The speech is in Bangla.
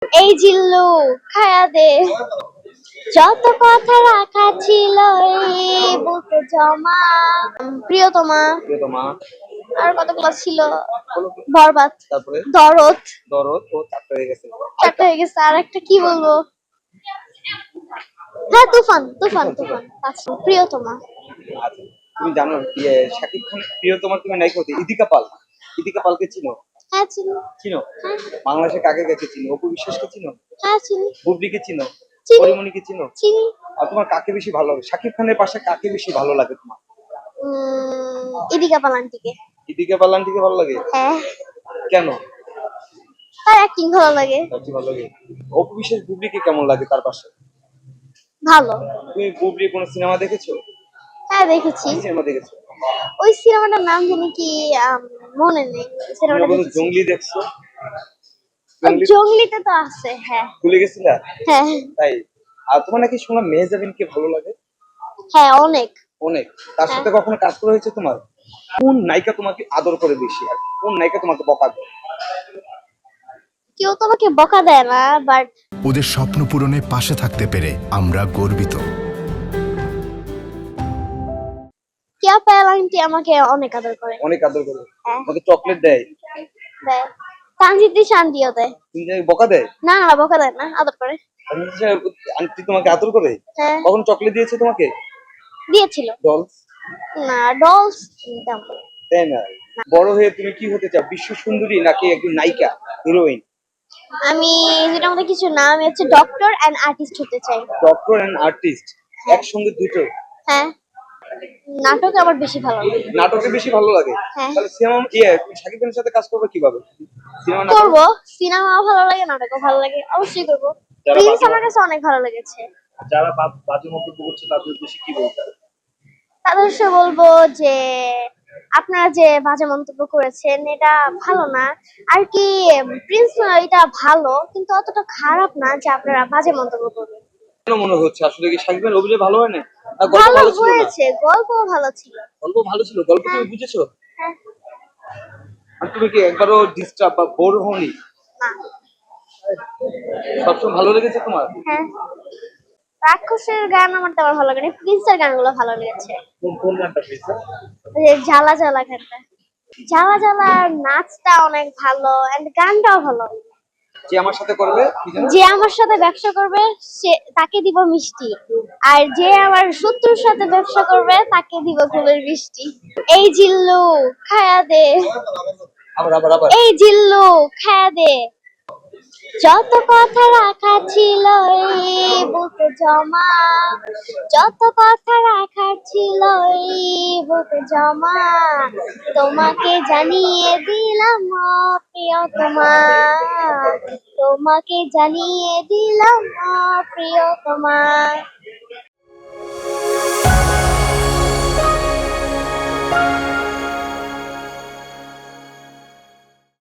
এই জিল্লু খায়া দে, যত কথা রাখা ছিল এই বুকে জমা। প্রিয়তমা, প্রিয়তমা, আর কতগুলো ছিল, বলো তো। বরবাদ, তারপরে দরদ, দরদ ও চারটা হয়ে গেছে। চারটা হয়ে গেছে। আর একটা কি বলবো, হ্যাঁ তুফান, তুফান, তুফান। আচ্ছা, প্রিয়তমা। আচ্ছা, তুমি জানো শাকিব খান প্রিয়তমার তুমি নায়িকা হতে ইদিকা পাল। ইদিকা পালকে চিনো? হ্যাঁ চিনি। চিনো? হ্যাঁ। বাংলাদেশে কাকে কাকে চিনো? অপু বিশ্বাসকে চিনো? হ্যাঁ চিনি। বুবলিকে চিনো? চিনি। পরিমণিকে চিনো? চিনি। আর তোমার কাকে বেশি ভালো লাগে? শাকিব খানের পাশে কাকে বেশি ভালো লাগে তোমার? ইদিকা পালান্তিকে। ইদিকা পালানটিকে ভালো লাগে? হ্যাঁ। কেন? তার অ্যাক্টিং ভালো লাগে। তার চেয়ে ভালো লাগে? অপু বিশ্বাস বুবলিকে কেমন লাগে তার পাশে? ভালো। তুমি বুবলির কোনো সিনেমা দেখেছো? হ্যাঁ দেখেছি। কি সিনেমা দেখেছো? ওই সিনেমাটার নাম জানি কি, মনে নেই। তুমি সিনেমাটা বলো দেখেছি। জঙ্গলি দেখছো? জঙ্গলি জঙ্গলিতে তো আছে, হ্যাঁ। ভুলে গেছিলা? হ্যাঁ। তাই? আর তোমার নাকি শুনলাম মেহজাবিনকে ভালো লাগে? হ্যাঁ অনেক। অনেক। তার হ্যাঁ। সাথে কখনো কাজ করা হয়েছে তোমার? কোন নায়িকা তোমাকে আদর করে বেশি আর কোন নায়িকা তোমাকে বকা দেয়? কেউ তো আমাকে বকা দেয় না, বাট ওদের স্বপ্ন পূরণে পাশে থাকতে পেরে আমরা গর্বিত। কেয়া পায়ালান্টি আমাকে অনেক আদর করে। অনেক আদর করে? হ্যাঁ। তোমাকে চকলেট দেয়? দেয়। তানজিদ শান্তিও দেয়। তুমি যে বকা দেয়? না না, বকা দেয় না, আদর করে। আন্টি তোমাকে আদর করে? হ্যাঁ। কখন চকলেট দিয়েছে তোমাকে? দিয়েছিল। ডলস? না, ডলস দাম। তাই না? বড় হয়ে তুমি কি হতে চাও? বিশ্ব সুন্দরী নাকি একজন নায়িকা, হিরোইন? আমি যেটা আমাদের কিছু না, আমি হচ্ছে ডক্টর এন্ড আর্টিস্ট হতে চাই। ডক্টর এন্ড আর্টিস্ট একসঙ্গে দুটো? হ্যাঁ। নাটক আমার বেশি ভালো লাগে। নাটকে বেশি ভালো লাগে? হ্যাঁ। তাহলে সিনেমা শাকিব খানের সাথে কাজ করবে কিভাবে? সিনেমা নাটক? করবো। সিনেমাও ভালো লাগে, নাটকও ভালো লাগে, অবশ্যই করবো। প্রিন্স আমার কাছে অনেক ভালো লেগেছে। যারা বাজে মন্তব্য করছে তাদের উদ্দেশ্যে কি বলতে? তাদের উদ্দেশ্যে বলবো যে আপনারা যে বাজে মন্তব্য করেছেন এটা ভালো না। আর কি, প্রিন্স এটা ভালো কিন্তু অতটা খারাপ না যে আপনারা বাজে মন্তব্য করবেন। কেন মনে হচ্ছে আসলে কি শাকিব খানের অভিনয় ভালো হয় না? না গল্প ভালো ভালো ছিল না? হয়েছে, গল্পও ভালো ছিল। গল্প ভালো ছিল, গল্প তুমি হ্যাঁ। বুঝেছো? হ্যাঁ। আর তুমি কি একবারও ডিস্টার্ব বা বোর হওনি? না। সবসময় ভালো লেগেছে তোমার? হ্যাঁ। রাক্ষসের গান আমার তেমন ভালো লাগে না, প্রিন্সের গানগুলো ভালো লেগেছে। কোন গানটা পেয়েছে? ওই যে জ্বালা জ্বালা গানটা, জ্বালা জ্বালার নাচটা অনেক ভালো এন্ড গানটাও ভালো। যে আমার সাথে করবে কি জানো? যে আমার সাথে ব্যবসা করবে সে তাকে দিব মিষ্টি, আর যে আমার শত্রুর সাথে ব্যবসা করবে তাকে দিব ফুলের বৃষ্টি। এই জিল্লু খায়া দে, আবার আবার আবার এই জিল্লু খায়া দে, যত কথা রাখা ছিল এই বুকে জমা, যত কথা রাখার ছিল এই বুকে জমা, তোমাকে জানিয়ে দিলাম ও প্রিয়তমা, তোমাকে জানিয়ে দিলাম ও প্রিয়তমা।